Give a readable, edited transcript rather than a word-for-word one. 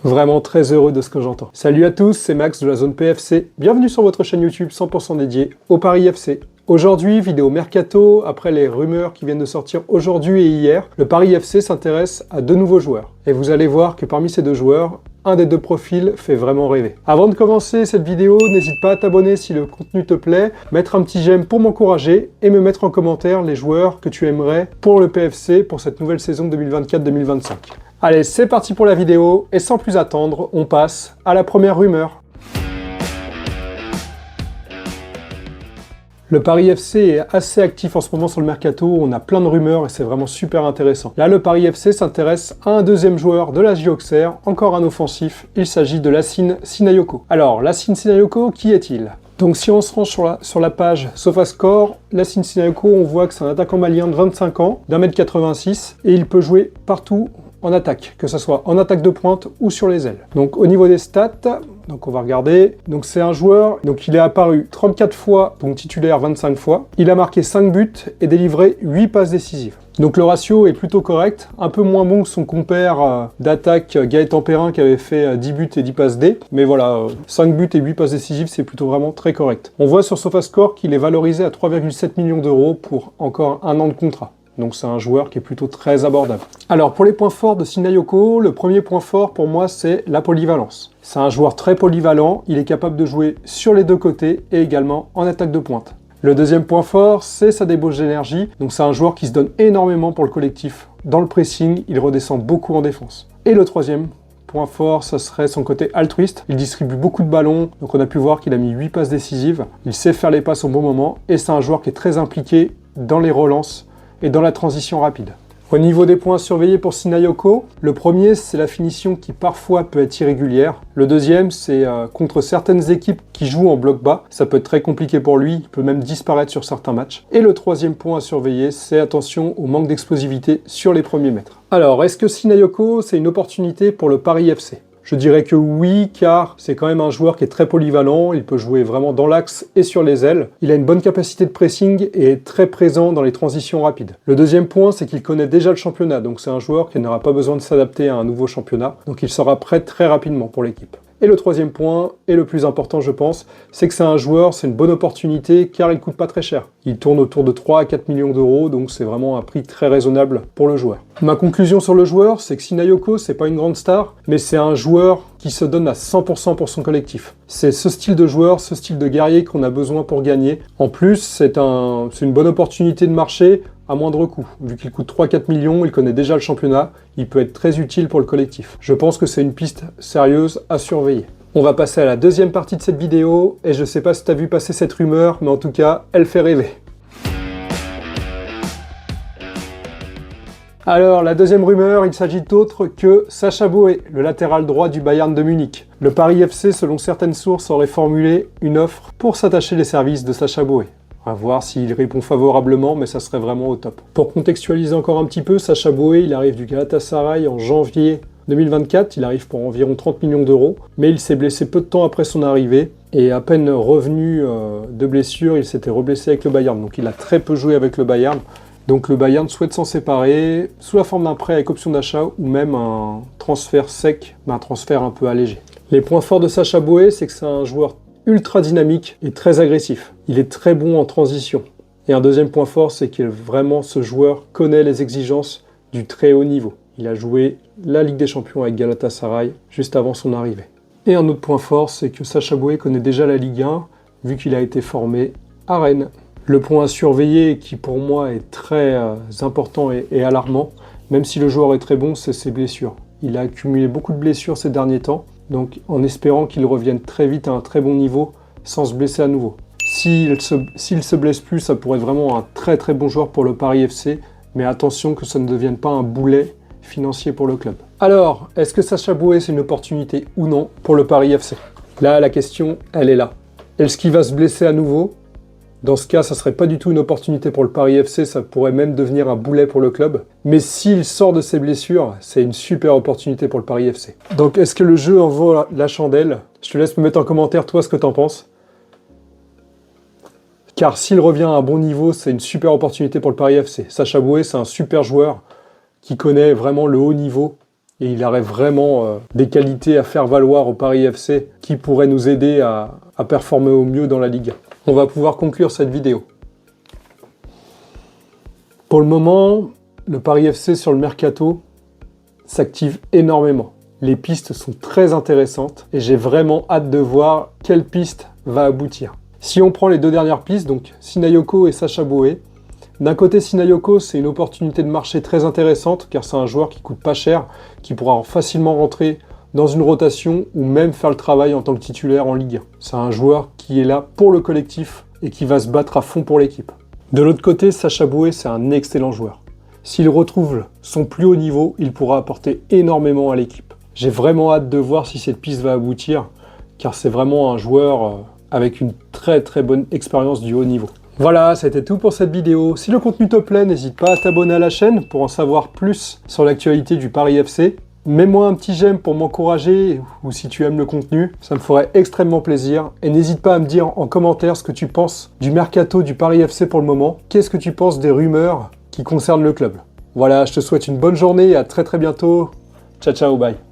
Vraiment très heureux de ce que j'entends. Salut à tous, c'est Max de la zone PFC. Bienvenue sur votre chaîne YouTube 100% dédiée au Paris FC. Aujourd'hui, vidéo mercato, après les rumeurs qui viennent de sortir aujourd'hui et hier, le Paris FC s'intéresse à deux nouveaux joueurs. Et vous allez voir que parmi ces deux joueurs, un des deux profils fait vraiment rêver. Avant de commencer cette vidéo, n'hésite pas à t'abonner si le contenu te plaît, mettre un petit j'aime pour m'encourager et me mettre en commentaire les joueurs que tu aimerais pour le PFC pour cette nouvelle saison 2024-2025. Allez, c'est parti pour la vidéo, et sans plus attendre, on passe à la première rumeur. Le Paris FC est assez actif en ce moment sur le mercato, on a plein de rumeurs et c'est vraiment super intéressant. Là, le Paris FC s'intéresse à un deuxième joueur de l'AS Auxerre, encore un offensif, il s'agit de Lacine Sinayoko. Alors, Lacine Sinayoko, qui est-il ? Donc si on se range sur la page SofaScore, Lacine Sinayoko, on voit que c'est un attaquant malien de 25 ans, d'1m86, et il peut jouer partout en attaque, que ce soit en attaque de pointe ou sur les ailes. Donc au niveau des stats, donc on va regarder. Donc c'est un joueur, donc il est apparu 34 fois, donc titulaire 25 fois. Il a marqué 5 buts et délivré 8 passes décisives. Donc le ratio est plutôt correct, un peu moins bon que son compère d'attaque Gaëtan Perrin qui avait fait 10 buts et 10 passes D. Mais voilà, 5 buts et 8 passes décisives, c'est plutôt vraiment très correct. On voit sur SofaScore qu'il est valorisé à 3,7 millions d'euros pour encore un an de contrat. Donc c'est un joueur qui est plutôt très abordable. Alors pour les points forts de Sinayoko, le premier point fort pour moi c'est la polyvalence. C'est un joueur très polyvalent, il est capable de jouer sur les deux côtés et également en attaque de pointe. Le deuxième point fort, c'est sa débauche d'énergie. Donc c'est un joueur qui se donne énormément pour le collectif. Dans le pressing, il redescend beaucoup en défense. Et le troisième point fort, ce serait son côté altruiste. Il distribue beaucoup de ballons, donc on a pu voir qu'il a mis 8 passes décisives. Il sait faire les passes au bon moment et c'est un joueur qui est très impliqué dans les relances et dans la transition rapide. Au niveau des points surveillés pour Sinayoko, le premier c'est la finition qui parfois peut être irrégulière. Le deuxième c'est contre certaines équipes qui jouent en bloc bas, ça peut être très compliqué pour lui, il peut même disparaître sur certains matchs. Et le troisième point à surveiller, c'est attention au manque d'explosivité sur les premiers mètres. Alors, est-ce que Sinayoko c'est une opportunité pour le Paris FC ? Je dirais que oui, car c'est quand même un joueur qui est très polyvalent, il peut jouer vraiment dans l'axe et sur les ailes. Il a une bonne capacité de pressing et est très présent dans les transitions rapides. Le deuxième point, c'est qu'il connaît déjà le championnat, donc c'est un joueur qui n'aura pas besoin de s'adapter à un nouveau championnat, donc il sera prêt très rapidement pour l'équipe. Et le troisième point, et le plus important je pense, c'est que c'est un joueur, c'est une bonne opportunité car il coûte pas très cher. Il tourne autour de 3 à 4 millions d'euros, donc c'est vraiment un prix très raisonnable pour le joueur. Ma conclusion sur le joueur, c'est que Sinayoko, c'est pas une grande star, mais c'est un joueur qui se donne à 100% pour son collectif. C'est ce style de joueur, ce style de guerrier qu'on a besoin pour gagner. En plus, c'est une bonne opportunité de marché à moindre coût. Vu qu'il coûte 3-4 millions, il connaît déjà le championnat, il peut être très utile pour le collectif. Je pense que c'est une piste sérieuse à surveiller. On va passer à la deuxième partie de cette vidéo, et je sais pas si tu as vu passer cette rumeur, mais en tout cas, elle fait rêver. Alors, la deuxième rumeur, il s'agit d'autre que Sacha Boey, le latéral droit du Bayern de Munich. Le Paris FC, selon certaines sources, aurait formulé une offre pour s'attacher les services de Sacha Boey. On va voir s'il répond favorablement, mais ça serait vraiment au top. Pour contextualiser encore un petit peu, Sacha Boey, il arrive du Galatasaray en janvier 2024, il arrive pour environ 30 millions d'euros, mais il s'est blessé peu de temps après son arrivée, et à peine revenu de blessure, il s'était reblessé avec le Bayern, donc il a très peu joué avec le Bayern. Donc le Bayern souhaite s'en séparer, sous la forme d'un prêt avec option d'achat, ou même un transfert sec, mais un transfert un peu allégé. Les points forts de Sacha Boey, c'est que c'est un joueur ultra dynamique et très agressif. Il est très bon en transition. Et un deuxième point fort, c'est que vraiment ce joueur connaît les exigences du très haut niveau. Il a joué la Ligue des Champions avec Galatasaray juste avant son arrivée. Et un autre point fort, c'est que Sacha Boey connaît déjà la Ligue 1, vu qu'il a été formé à Rennes. Le point à surveiller, qui pour moi est très important et alarmant, même si le joueur est très bon, c'est ses blessures. Il a accumulé beaucoup de blessures ces derniers temps, donc en espérant qu'il revienne très vite à un très bon niveau sans se blesser à nouveau. S'il se blesse plus, ça pourrait être vraiment un très très bon joueur pour le Paris FC, mais attention que ça ne devienne pas un boulet financier pour le club. Alors, est-ce que Sacha Boey c'est une opportunité ou non pour le Paris FC? Là, la question, elle est là. Est-ce qu'il va se blesser à nouveau? Dans ce cas, ça serait pas du tout une opportunité pour le Paris FC, ça pourrait même devenir un boulet pour le club. Mais s'il sort de ses blessures, c'est une super opportunité pour le Paris FC. Donc est-ce que le jeu en vaut la chandelle? Je te laisse me mettre en commentaire toi ce que t'en penses. Car s'il revient à un bon niveau, c'est une super opportunité pour le Paris FC. Sacha Boey, c'est un super joueur qui connaît vraiment le haut niveau et il aurait vraiment des qualités à faire valoir au Paris FC qui pourraient nous aider à performer au mieux dans la Ligue 1. On va pouvoir conclure cette vidéo. Pour le moment, le Paris FC sur le mercato s'active énormément. Les pistes sont très intéressantes et j'ai vraiment hâte de voir quelle piste va aboutir. Si on prend les deux dernières pistes, donc Sinayoko et Sacha Boey, d'un côté Sinayoko, c'est une opportunité de marché très intéressante car c'est un joueur qui coûte pas cher, qui pourra facilement rentrer dans une rotation ou même faire le travail en tant que titulaire en Ligue 1. C'est un joueur qui est là pour le collectif et qui va se battre à fond pour l'équipe. De l'autre côté, Sacha Boey, c'est un excellent joueur. S'il retrouve son plus haut niveau, il pourra apporter énormément à l'équipe. J'ai vraiment hâte de voir si cette piste va aboutir, car c'est vraiment un joueur avec une très bonne expérience du haut niveau. Voilà, c'était tout pour cette vidéo. Si le contenu te plaît, n'hésite pas à t'abonner à la chaîne pour en savoir plus sur l'actualité du Paris FC. Mets-moi un petit j'aime pour m'encourager, ou si tu aimes le contenu, ça me ferait extrêmement plaisir. Et n'hésite pas à me dire en commentaire ce que tu penses du mercato du Paris FC pour le moment. Qu'est-ce que tu penses des rumeurs qui concernent le club? Voilà, je te souhaite une bonne journée et à très bientôt. Ciao, ciao, bye.